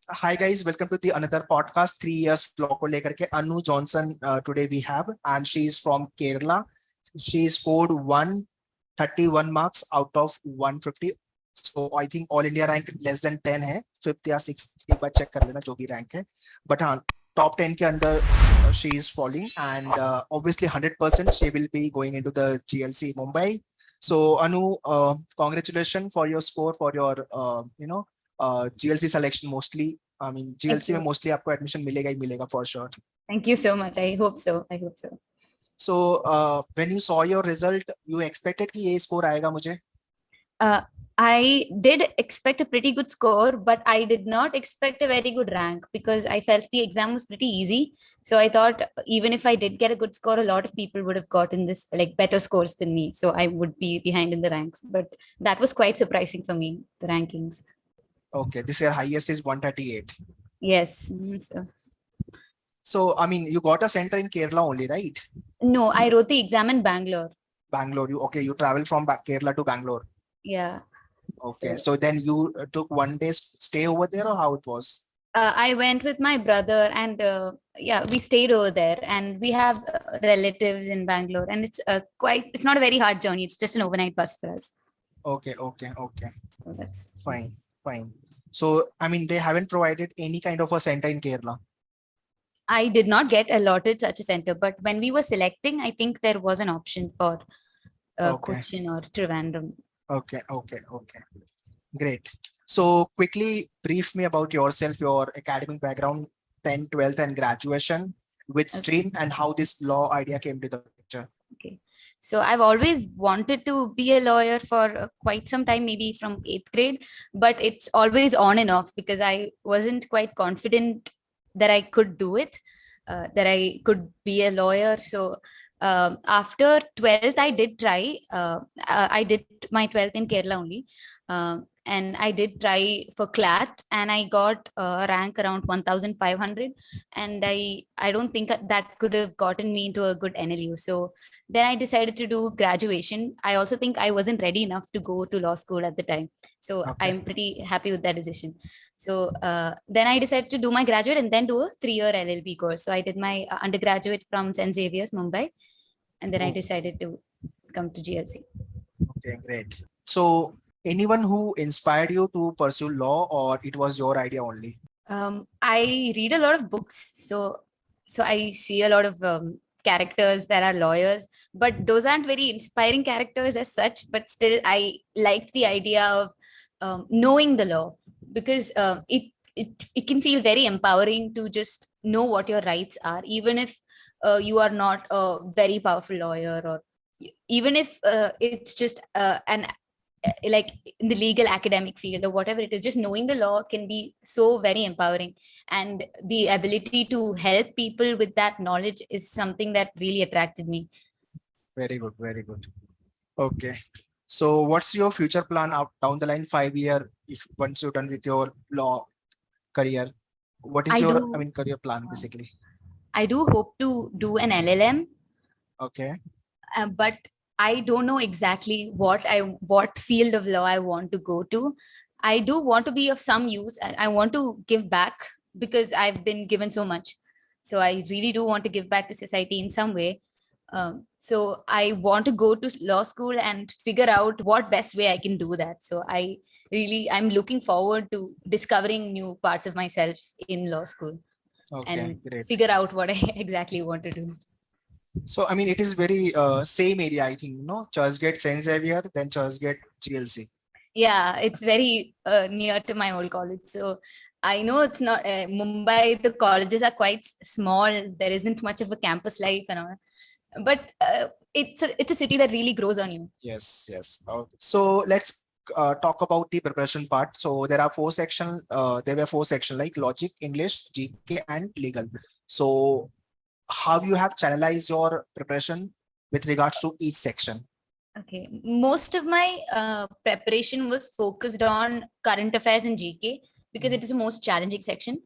Hi guys, welcome to the another podcast. 3 years law को लेकर के Annu Johnson today we have, and she is from Kerala. She scored 131 marks out of 150. So I think all India rank less than 10 है, 5th या 6th एक बार check कर लेना जो भी rank है. But हाँ, top 10 के अंदर she is falling, and obviously 100% she will be going into the GLC Mumbai. So Anu, congratulations for your score, for your GLC selection mostly. I mean Thank GLC में you. mostly आपको admission मिलेगा ही मिलेगा for sure. Thank you so much. I hope so. I hope so. So when you saw your result, you expected कि ये score आएगा मुझे? I did expect a pretty good score, but I did not expect a very good rank because I felt the exam was pretty easy. So I thought even if I did get a good score, a lot of people would have gotten this like better scores than me. So I would be behind in the ranks. But that was quite surprising for me, the rankings. Okay, this year highest is 138. Yes. So I mean you got a center in Kerala only, right? No, I wrote the exam in Bangalore. Bangalore. You travel from Kerala to Bangalore. Yeah. Okay, so then you took 1 day stay over there, or how it was? I went with my brother, and yeah, we stayed over there, and we have relatives in Bangalore, and it's not a very hard journey. It's just an overnight bus for us. Okay. So that's Fine. So I mean they haven't provided any kind of a center in Kerala. I did not get allotted such a center, but when we were selecting, I think there was an option for Okay. Cochin or Trivandrum. Okay. Great. So quickly brief me about yourself, your academic background, 10th, 12th and graduation, which stream, and how this law idea came to the picture. Okay. So I've always wanted to be a lawyer for quite some time, maybe from 8th grade, but it's always on and off because I wasn't quite confident that I could do it, that I could be a lawyer. So after 12th, I did try. I did my 12th in Kerala only. And I did try for CLAT, and I got a rank around 1,500. And I don't think that could have gotten me into a good NLU. So then I decided to do graduation. I also think I wasn't ready enough to go to law school at the time. So Okay. I'm pretty happy with that decision. So then I decided to do my graduate and then do a 3-year LLB course. So I did my undergraduate from St. Xavier's, Mumbai. And then I decided to come to GLC. Okay, great. So anyone who inspired you to pursue law, or it was your idea only? I read a lot of books. So I see a lot of characters that are lawyers, but those aren't very inspiring characters as such. But still, I liked the idea of knowing the law because it can feel very empowering to just know what your rights are, even if you are not a very powerful lawyer, or even if it's just an like in the legal academic field or whatever it is. Just knowing the law can be so very empowering, and the ability to help people with that knowledge is something that really attracted me. Very good. Okay. So what's your future plan out down the line, 5 year, if once you're done with your law career? What is your career plan basically? I do hope to do an LLM. Okay. But I don't know exactly what field of law I want to go to. I do want to be of some use. I want to give back because I've been given so much. So I really do want to give back to society in some way. So I want to go to law school and figure out what best way I can do that. So I'm looking forward to discovering new parts of myself in law school. Okay, and great. Figure out what I exactly want to do. So I mean, it is very same area, I think, no? Churchgate, St. Xavier, then Churchgate, GLC. Yeah, it's very near to my old college. So I know it's not Mumbai. The colleges are quite small. There isn't much of a campus life and all. But it's a city that really grows on you. Yes. Okay. So let's talk about the preparation part. So there are 4 sections. There were 4 sections like logic, English, GK, and legal. So how you have channelized your preparation with regards to each section? Okay, most of my preparation was focused on current affairs and GK because it is the most challenging section.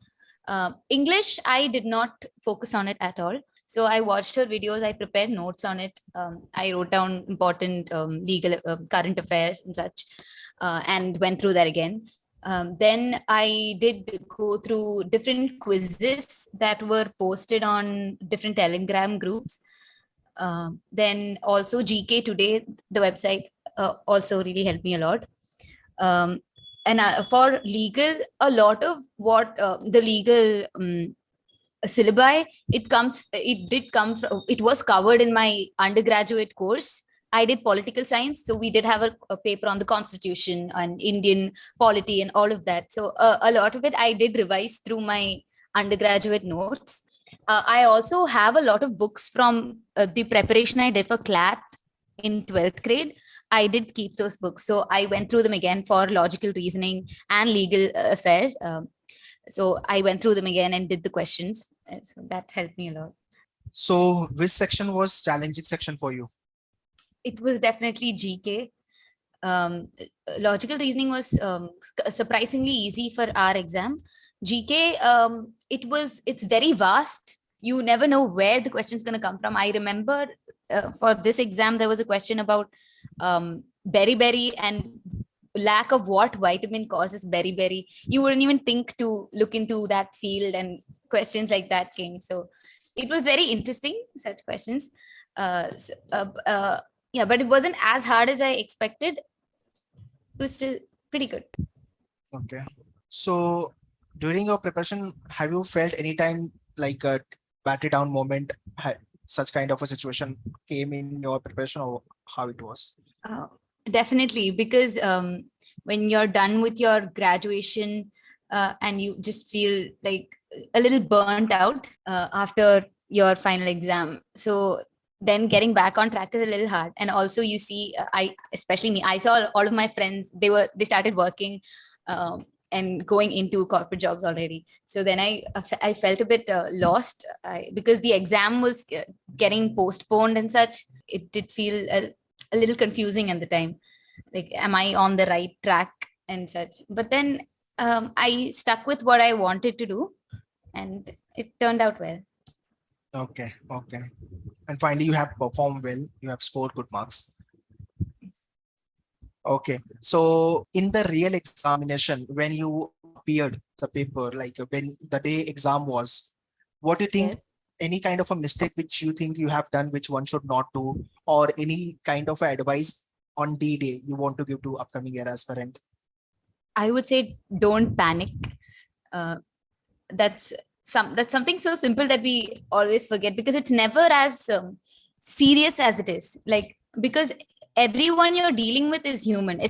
English, I did not focus on it at all. So I watched her videos, I prepared notes on it. I wrote down important legal current affairs and such, and went through that again. Then I did go through different quizzes that were posted on different Telegram groups. Then also GK Today, the website, also really helped me a lot. Um, and for legal, a lot of what the legal syllabi, it was covered in my undergraduate course. I did political science, so we did have a paper on the constitution and Indian polity and all of that. So a lot of it I did revise through my undergraduate notes. I also have a lot of books from the preparation I did for CLAT in 12th grade. I did keep those books, so I went through them again for logical reasoning and legal affairs. So I went through them again and did the questions. So that helped me a lot. So which section was challenging section for you? It was definitely GK. Logical reasoning was surprisingly easy for our exam. GK, it's very vast. You never know where the question is going to come from. I remember for this exam, there was a question about beriberi and lack of what vitamin causes beriberi. You wouldn't even think to look into that field, and questions like that came. So it was very interesting, such questions. Yeah, but it wasn't as hard as I expected. It was still pretty good. Okay. So during your preparation, have you felt any time like a battery down moment, such kind of a situation came in your preparation, or how it was? Uh, Definitely, because when you're done with your graduation and you just feel like a little burnt out after your final exam. So then getting back on track is a little hard. And also you see, especially me, I saw all of my friends, they started working and going into corporate jobs already. So then I felt a bit lost because the exam was getting postponed and such. It did feel a little confusing at the time, like am I on the right track and such. But then I stuck with what I wanted to do, and it turned out well. Okay, okay. And finally, you have performed well. You have scored good marks. Okay. So in the real examination, when you appeared the paper, like when the day exam was, what do you think? Yes. Any kind of a mistake which you think you have done, which one should not do, or any kind of advice on D-Day you want to give to upcoming year aspirant? I would say don't panic. uh, that's that's something so simple that we always forget, because it's never as serious as it is. Like, because everyone you're dealing with is human,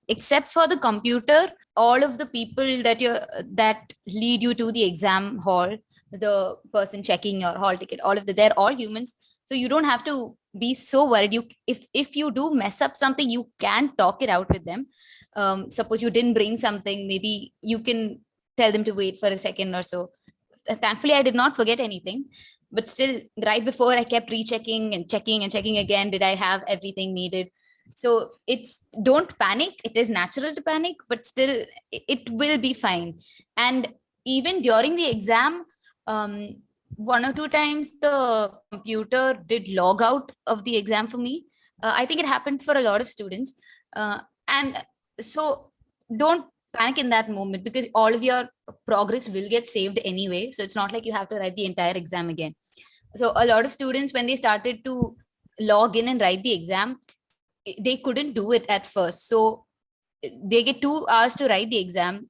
except for the computer. All of the people that lead you to the exam hall, the person checking your hall ticket, all of they're all humans. So you don't have to be so worried. If you do mess up something, you can talk it out with them. Suppose you didn't bring something, maybe you can tell them to wait for a second or so. Thankfully I did not forget anything, but still, right before, I kept rechecking and checking and checking again, did I have everything needed. So it's, don't panic. It is natural to panic, but still it will be fine. And even during the exam, um, one or two times the computer did log out of the exam for me. I think it happened for a lot of students. And so don't panic in that moment, because all of your progress will get saved anyway. So it's not like you have to write the entire exam again. So a lot of students, when they started to log in and write the exam, they couldn't do it at first. So they get 2 hours to write the exam.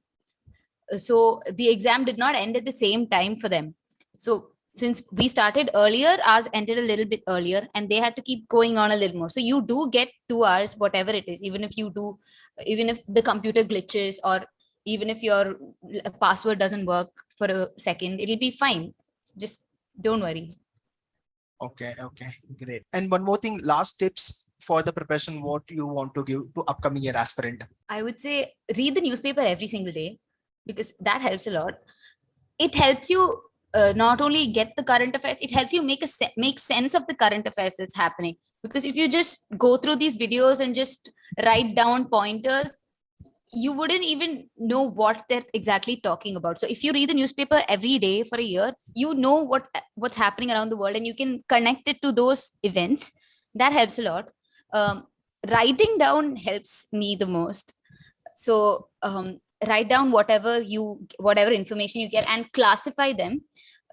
So the exam did not end at the same time for them. So since we started earlier, ours ended a little bit earlier, and they had to keep going on a little more. So you do get 2 hours, whatever it is, even if the computer glitches, or even if your password doesn't work for a second, it'll be fine. Just don't worry. Okay, okay, great. And one more thing, last tips for the preparation, what you want to give to upcoming year aspirant? I would say read the newspaper every single day, because that helps a lot. It helps you not only get the current affairs, it helps you make sense of the current affairs that's happening. Because if you just go through these videos and just write down pointers, you wouldn't even know what they're exactly talking about. So if you read the newspaper every day for a year, you know what's happening around the world, and you can connect it to those events. That helps a lot. um, Writing down helps me the most. So write down whatever information you get and classify them.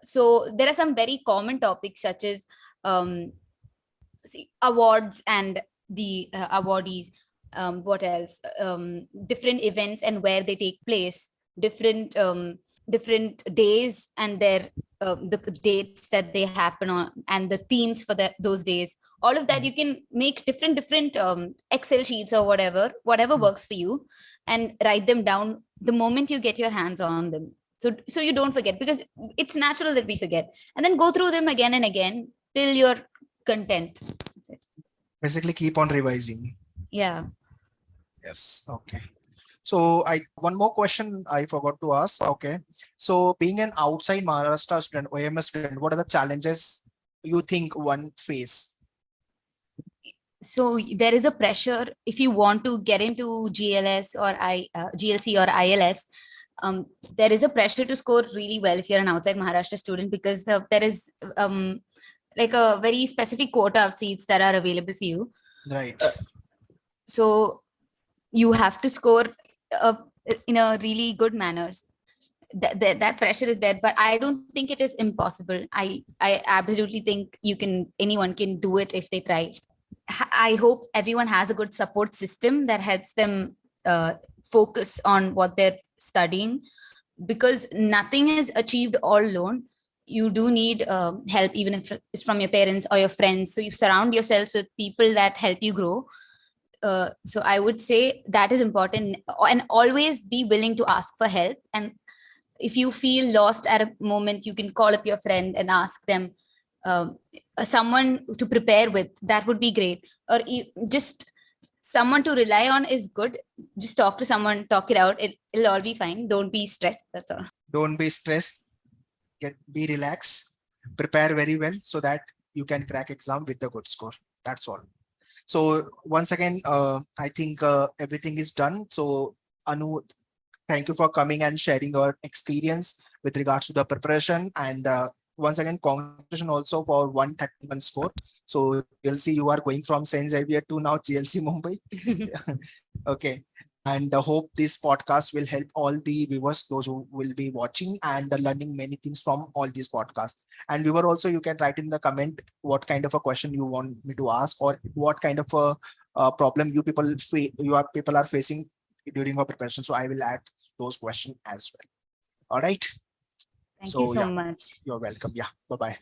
So there are some very common topics such as awards and the awardees. What else? Different events and where they take place, different days and their the dates that they happen on, and the themes for those days. All of that you can make different Excel sheets or whatever works for you, and write them down the moment you get your hands on them. So you don't forget, because it's natural that we forget, and then go through them again and again till you're content. That's it. Basically, keep on revising. Yeah. Yes. Okay. So one more question I forgot to ask. Okay. So being an outside Maharashtra student, OMS student, what are the challenges you think one face? So there is a pressure if you want to get into GLC or ILS. There is a pressure to score really well if you're an outside Maharashtra student, because there is like a very specific quota of seats that are available for you. Right. So you have to score in a really good manners. That pressure is there, but I don't think it is impossible. I absolutely think anyone can do it if they try. I hope everyone has a good support system that helps them focus on what they're studying, because nothing is achieved all alone. You do need help, even if it's from your parents or your friends. So you surround yourselves with people that help you grow. So I would say that is important, and always be willing to ask for help. And if you feel lost at a moment, you can call up your friend and ask them someone to prepare with. That would be great. Or just someone to rely on is good. Just talk to someone, talk it out. It'll all be fine. Don't be stressed. That's all. Don't be stressed. Be relaxed. Prepare very well so that you can crack exam with a good score. That's all. So once again, I think everything is done. So Anu, thank you for coming and sharing your experience with regards to the preparation. And once again, congratulations also for 131 score. So GLC, you are going from St. Xavier to now GLC Mumbai. Okay. And I hope this podcast will help all the viewers, those who will be watching and learning many things from all these podcasts. And viewer also, you can write in the comment what kind of a question you want me to ask, or what kind of a problem people are facing during our preparation. So I will add those questions as well. All right. Thank you so Yeah, much. you're welcome. Yeah. Bye-bye.